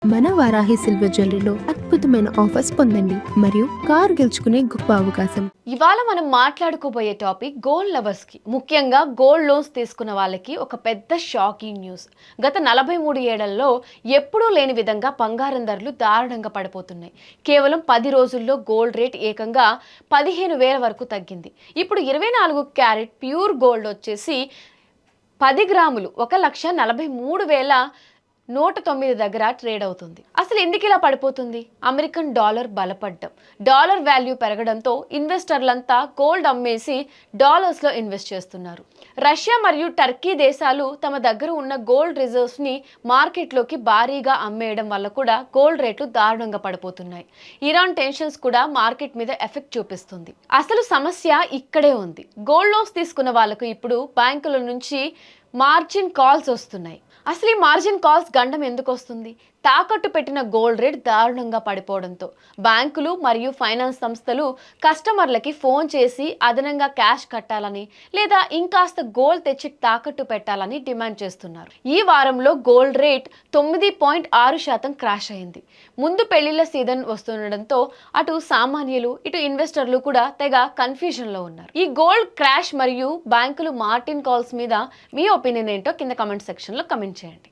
మన వారాహి సిల్వర్ జ్యువెలరీలో అద్భుతమైన ఆఫర్స్ పొందండి మరియు కార్ గెలుచుకునే గొప్ప అవకాశం. ఇవాళ మనం మాట్లాడుకోబోయే టాపిక్ గోల్డ్ లవర్స్ కి, ముఖ్యంగా గోల్డ్ లోన్స్ తీసుకున్న వాళ్ళకి ఒక పెద్ద షాకింగ్ న్యూస్. గత 43 ఏళ్లలో ఎప్పుడూ లేని విధంగా బంగారం ధరలు దారుణంగా పడిపోతున్నాయి. కేవలం 10 రోజుల్లో గోల్డ్ రేట్ ఏకంగా 15,000 వరకు తగ్గింది. ఇప్పుడు 24 క్యారెట్ ప్యూర్ గోల్డ్ వచ్చేసి 10 గ్రాములు 1,43,109 దగ్గర ట్రేడ్ అవుతుంది. అసలు ఎందుకు ఇలా పడిపోతుంది? అమెరికన్ డాలర్ బలపడ్డం, డాలర్ వాల్యూ పెరగడంతో ఇన్వెస్టర్లంతా గోల్డ్ అమ్మేసి డాలర్స్ లో ఇన్వెస్ట్ చేస్తున్నారు. రష్యా మరియు టర్కీ దేశాలు తమ దగ్గర ఉన్న గోల్డ్ రిజర్వ్స్ ని మార్కెట్లోకి భారీగా అమ్మేయడం వల్ల కూడా గోల్డ్ రేట్లు దారుణంగా పడిపోతున్నాయి. ఇరాన్ టెన్షన్స్ కూడా మార్కెట్ మీద ఎఫెక్ట్ చూపిస్తుంది. అసలు సమస్య ఇక్కడే ఉంది. గోల్డ్ లోన్స్ తీసుకున్న వాళ్ళకు ఇప్పుడు బ్యాంకుల నుంచి మార్జిన్ కాల్స్ వస్తున్నాయి. అసలు ఈ మార్జిన్ కాల్స్ గండం ఎందుకు వస్తుంది? తాకట్టు పెట్టిన గోల్డ్ రేట్ దారుణంగా పడిపోవడంతో బ్యాంకులు మరియు ఫైనాన్స్ సంస్థలు కస్టమర్లకి ఫోన్ చేసి అదనంగా క్యాష్ కట్టాలని లేదా ఇంకాస్త గోల్డ్ తెచ్చి తాకట్టు పెట్టాలని డిమాండ్ చేస్తున్నారు. ఈ వారంలో గోల్డ్ రేట్ 9.6% క్రాష్ అయింది. ముందు పెళ్లిళ్ల సీజన్ వస్తుండడంతో అటు సామాన్యులు ఇటు ఇన్వెస్టర్లు కూడా తెగ కన్ఫ్యూజన్ లో ఉన్నారు. ఈ గోల్డ్ క్రాష్ మరియు బ్యాంకులు మార్జిన్ కాల్స్ మీద మీ ఒపీనియన్ ఏంటో కింద కమెంట్ సెక్షన్ లో కమెంట్ చేయండి.